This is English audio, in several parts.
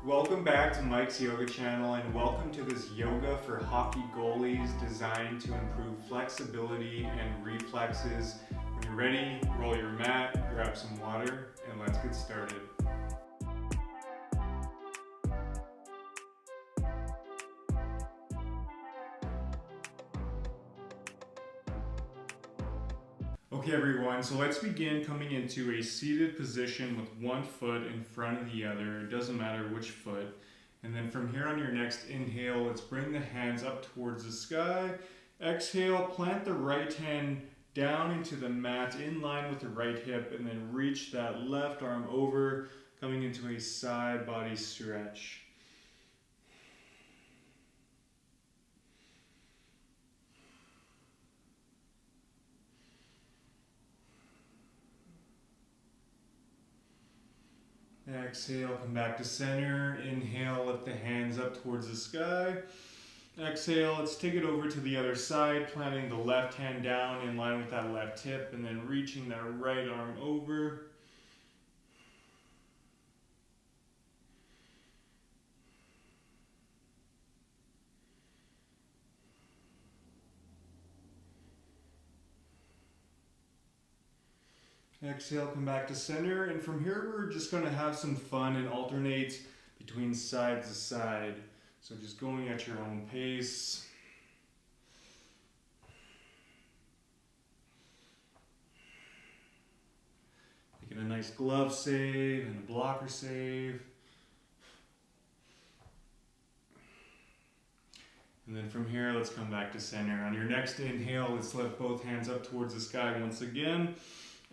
Welcome back to Mike's Yoga channel and welcome to this Yoga for Hockey Goalies designed to improve flexibility and reflexes. When you're ready, roll your mat, grab some water, and let's get started. Okay everyone, so let's begin coming into a seated position with one foot in front of the other. It doesn't matter which foot. And then from here on your next inhale, let's bring the hands up towards the sky. Exhale, plant the right hand down into the mat in line with the right hip and then reach that left arm over, coming into a side body stretch. Exhale, come back to center. Inhale, lift the hands up towards the sky. Exhale, let's take it over to the other side, planting the left hand down in line with that left hip and then reaching that right arm over. Exhale, come back to center, and from here we're just going to have some fun and alternate between side to side. So just going at your own pace. Making a nice glove save and a blocker save. And then from here, let's come back to center. On your next inhale, let's lift both hands up towards the sky once again.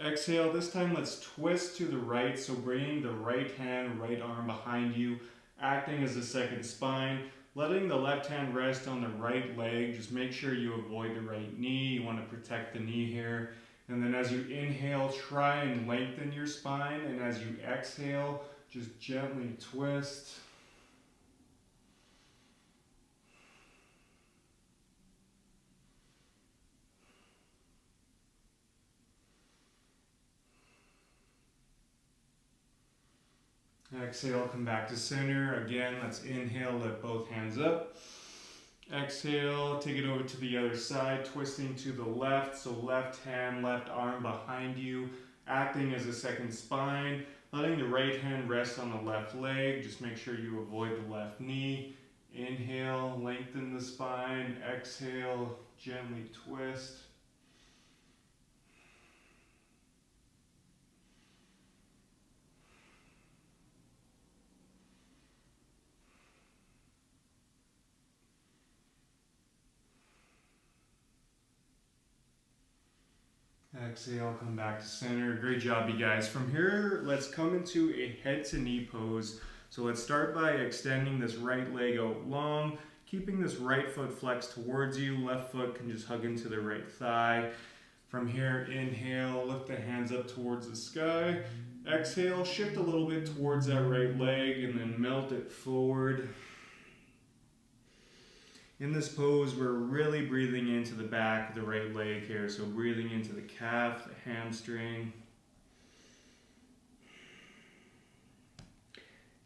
Exhale, this time let's twist to the right, so bringing the right hand, right arm behind you, acting as a second spine, letting the left hand rest on the right leg. Just make sure you avoid the right knee. You want to protect the knee here. And then as you inhale, try and lengthen your spine, and as you exhale, just gently twist. Exhale, come back to center. Again, let's inhale, lift both hands up. Exhale, take it over to the other side, twisting to the left. So left hand, left arm behind you, acting as a second spine. Letting the right hand rest on the left leg. Just make sure you avoid the left knee. Inhale, lengthen the spine. Exhale, gently twist. Exhale, come back to center. Great job, you guys. From here, let's come into a head to knee pose. So let's start by extending this right leg out long, keeping this right foot flexed towards you. Left foot can just hug into the right thigh. From here, inhale, lift the hands up towards the sky. Exhale, shift a little bit towards that right leg and then melt it forward. In this pose, we're really breathing into the back of the right leg here. So breathing into the calf, the hamstring.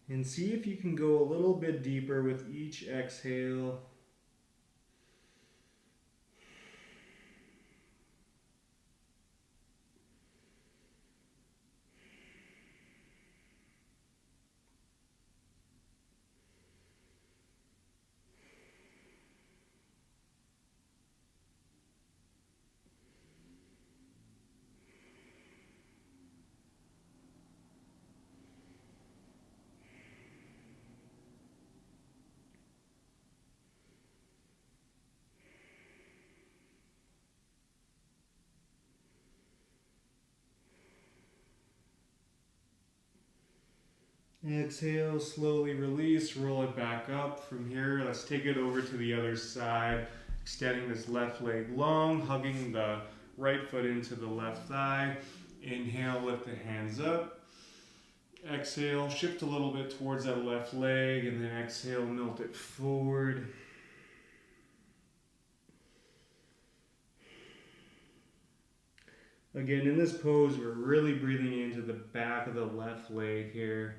And see if you can go a little bit deeper with each exhale. Exhale, slowly release, roll it back up. From here, let's take it over to the other side, extending this left leg long, hugging the right foot into the left thigh. Inhale, lift the hands up. Exhale, shift a little bit towards that left leg, and then exhale, melt it forward. Again, in this pose, we're really breathing into the back of the left leg here.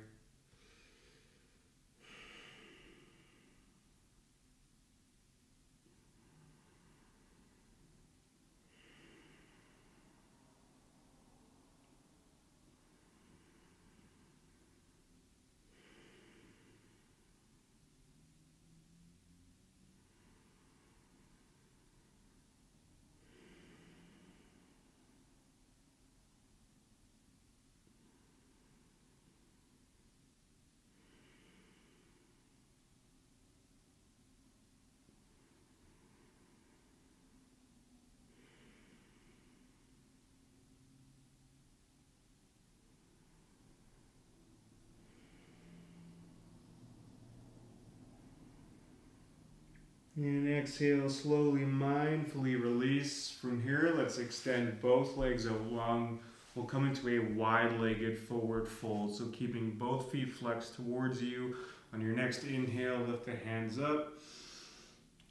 And exhale, slowly, mindfully release. From here, let's extend both legs out long. We'll come into a wide-legged forward fold. So keeping both feet flexed towards you. On your next inhale, lift the hands up.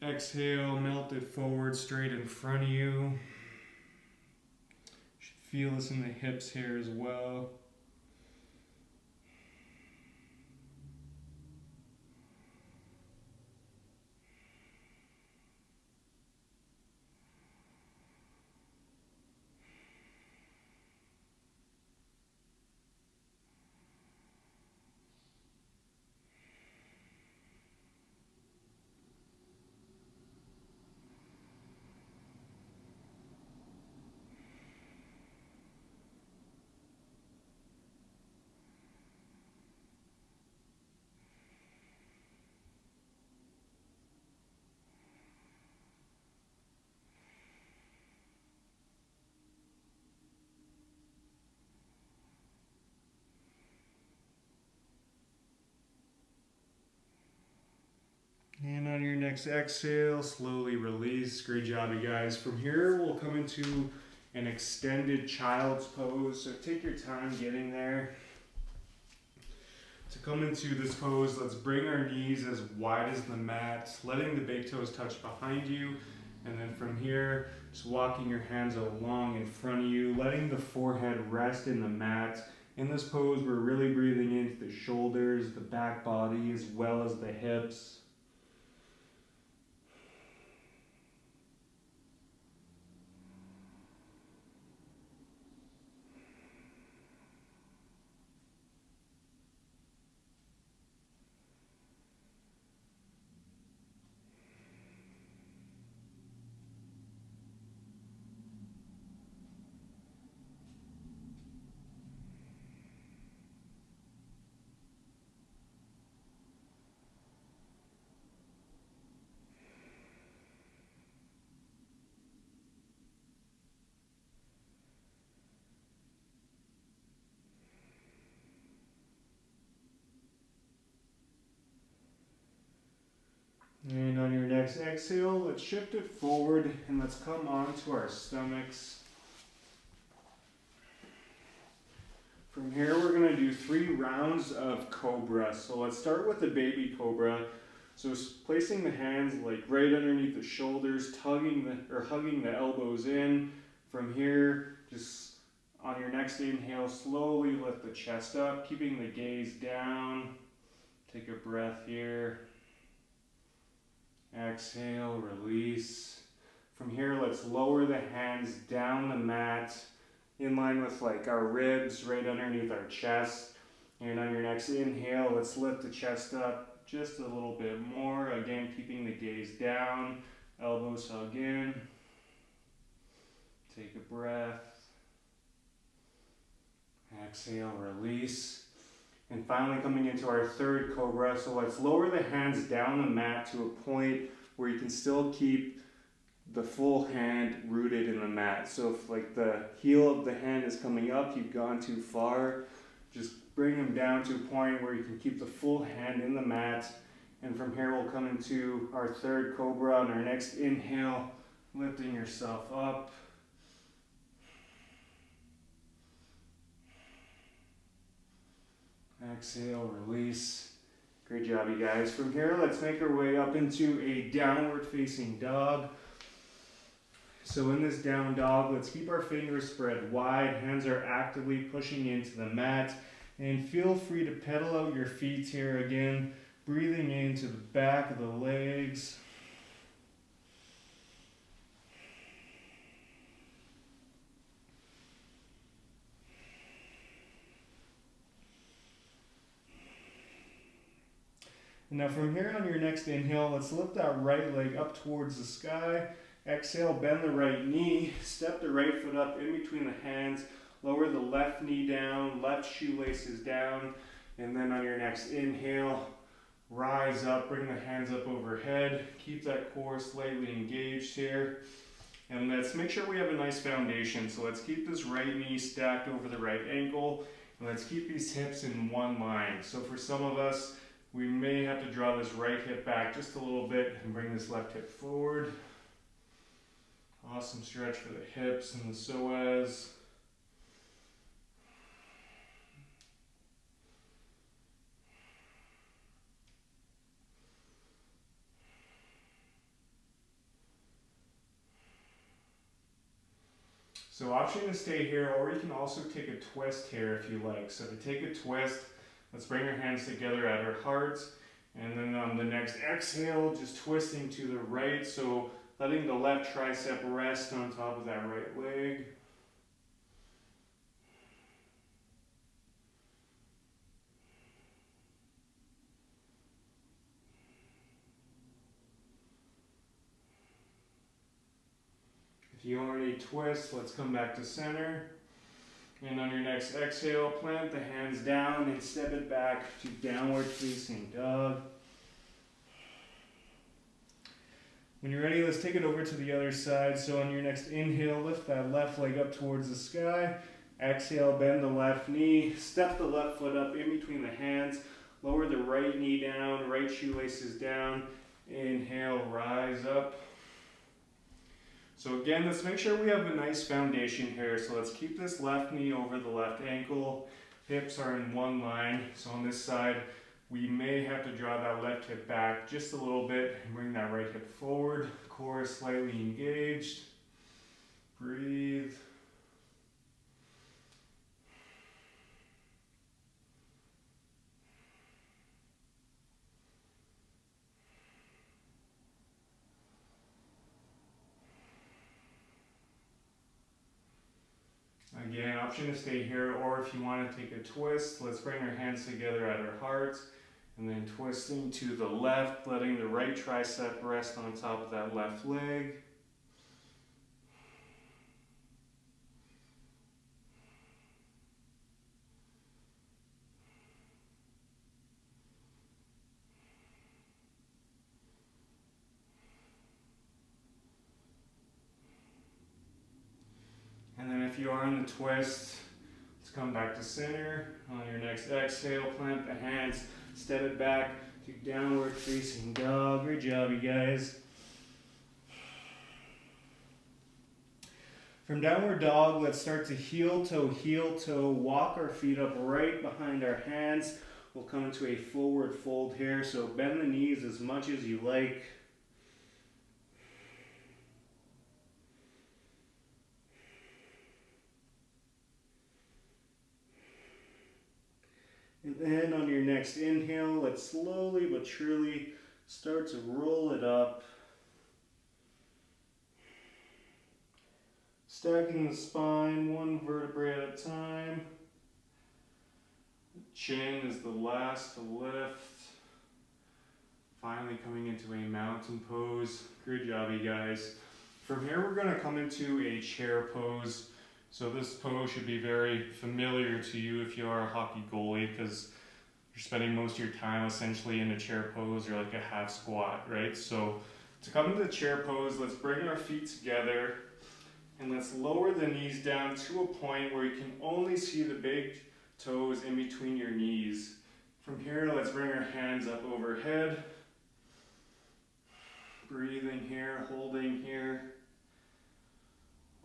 Exhale, melt it forward, straight in front of you. You should feel this in the hips here as well. And on your next exhale, slowly release. Great job, you guys. From here, we'll come into an extended child's pose. So take your time getting there. To come into this pose, let's bring our knees as wide as the mat, letting the big toes touch behind you. And then from here, just walking your hands along in front of you, letting the forehead rest in the mat. In this pose, we're really breathing into the shoulders, the back body, as well as the hips. And on your next exhale, let's shift it forward and let's come onto our stomachs. From here, we're going to do 3 rounds of Cobra. So let's start with the baby Cobra. So placing the hands like right underneath the shoulders, hugging the elbows in. From here, just on your next inhale, slowly lift the chest up, keeping the gaze down. Take a breath here. Exhale, release. From here, let's lower the hands down the mat in line with like our ribs right underneath our chest. And on your next inhale, let's lift the chest up just a little bit more. Again, keeping the gaze down, elbows hug in. Take a breath. Exhale, release. And finally coming into our third Cobra. So let's lower the hands down the mat to a point where you can still keep the full hand rooted in the mat. So if like the heel of the hand is coming up, you've gone too far, just bring them down to a point where you can keep the full hand in the mat. And from here we'll come into our third Cobra. On our next inhale, lifting yourself up. Exhale, release. Great job, you guys. From here, let's make our way up into a downward facing dog. So in this down dog, let's keep our fingers spread wide. Hands are actively pushing into the mat. And feel free to pedal out your feet here again. Breathing into the back of the legs. And now from here on your next inhale, let's lift that right leg up towards the sky. Exhale, bend the right knee, step the right foot up in between the hands, lower the left knee down, left shoelaces down, and then on your next inhale, rise up, bring the hands up overhead, keep that core slightly engaged here. And let's make sure we have a nice foundation. So let's keep this right knee stacked over the right ankle, and let's keep these hips in one line. So for some of us, We may have to draw this right hip back just a little bit and bring this left hip forward. Awesome stretch for the hips and the psoas. So option to stay here, or you can also take a twist here if you like. So to take a twist, let's bring our hands together at our hearts, and then on the next exhale, just twisting to the right, so letting the left tricep rest on top of that right leg. If you already twist, let's come back to center. And on your next exhale, plant the hands down and step it back to downward facing dog. When you're ready, let's take it over to the other side. So on your next inhale, lift that left leg up towards the sky. Exhale, bend the left knee. Step the left foot up in between the hands. Lower the right knee down, right shoelaces down. Inhale, rise up. So again, let's make sure we have a nice foundation here. So let's keep this left knee over the left ankle. Hips are in one line. So on this side, we may have to draw that left hip back just a little bit and bring that right hip forward. Core is slightly engaged. Breathe. Again, option to stay here, or if you want to take a twist, let's bring our hands together at our hearts, and then twisting to the left, letting the right tricep rest on top of that left leg. And then if you are in the twist, let's come back to center. On your next exhale, plant the hands, step it back to downward facing dog. Great job, you guys. From downward dog, let's start to heel toe, walk our feet up right behind our hands. We'll come into a forward fold here, so bend the knees as much as you like. And then on your next inhale, let's slowly but surely start to roll it up. Stacking the spine one vertebrae at a time. Chin is the last to lift. Finally coming into a mountain pose. Good job, you guys. From here, we're going to come into a chair pose. So this pose should be very familiar to you if you are a hockey goalie, because you're spending most of your time essentially in a chair pose or like a half squat, right? So to come into the chair pose, let's bring our feet together and let's lower the knees down to a point where you can only see the big toes in between your knees. From here, let's bring our hands up overhead. Breathing here, holding here.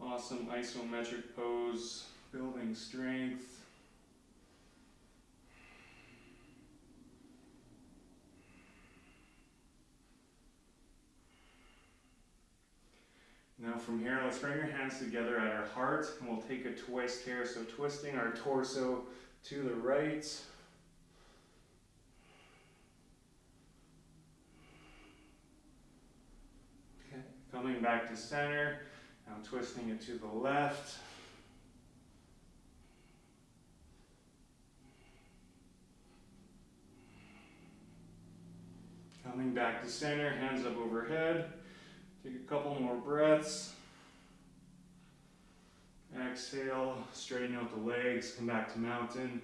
Awesome isometric pose, building strength. Now from here, let's bring our hands together at our heart, and we'll take a twist here. So twisting our torso to the right. Okay. Coming back to center. Now twisting it to the left. Coming back to center, hands up overhead. Take a couple more breaths. Exhale, straighten out the legs, come back to mountain.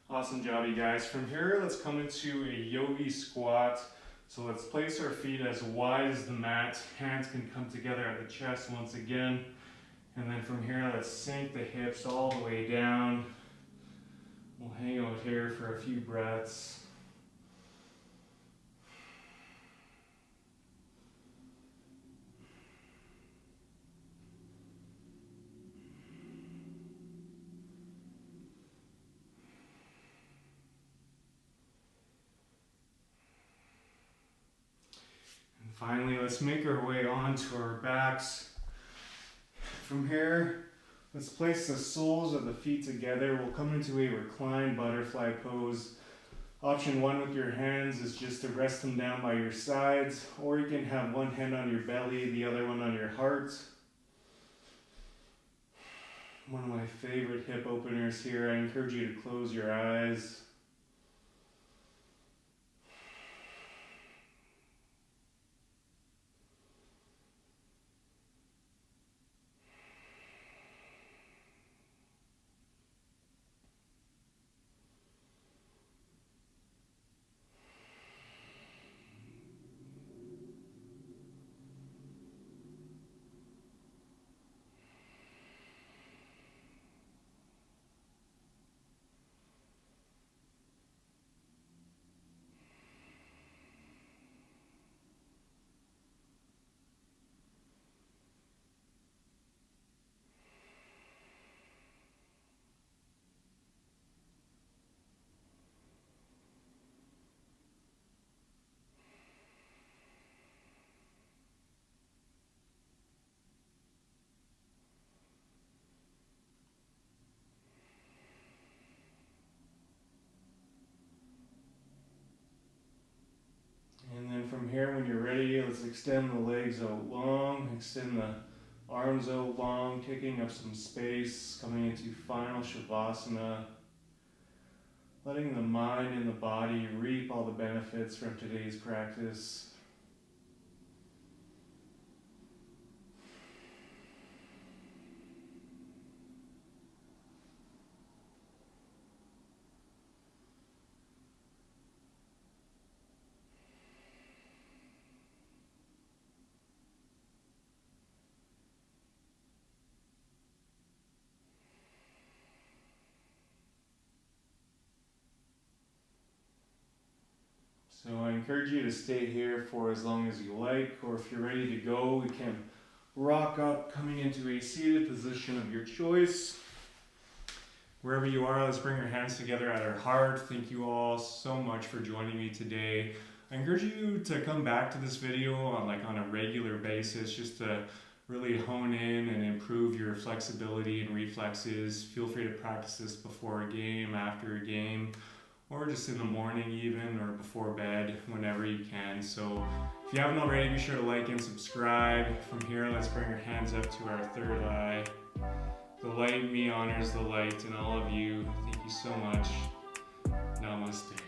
Awesome job, you guys. From here, let's come into a yogi squat. So let's place our feet as wide as the mat. Hands can come together at the chest once again. And then from here, let's sink the hips all the way down. We'll hang out here for a few breaths. Finally, let's make our way onto our backs. From here, let's place the soles of the feet together. We'll come into a reclined butterfly pose. Option 1 with your hands is just to rest them down by your sides, or you can have one hand on your belly, the other one on your heart. One of my favorite hip openers here. I encourage you to close your eyes. And then from here, when you're ready, let's extend the legs out long, extend the arms out long, taking up some space, coming into final Shavasana, letting the mind and the body reap all the benefits from today's practice. So I encourage you to stay here for as long as you like, or if you're ready to go, we can rock up, coming into a seated position of your choice. Wherever you are, let's bring our hands together at our heart. Thank you all so much for joining me today. I encourage you to come back to this video on a regular basis, just to really hone in and improve your flexibility and reflexes. Feel free to practice this before a game, after a game, or just in the morning even, or before bed, whenever you can. So if you haven't already, be sure to like and subscribe. From here, let's bring our hands up to our third eye. The light in me honors the light in all of you. Thank you so much. Namaste.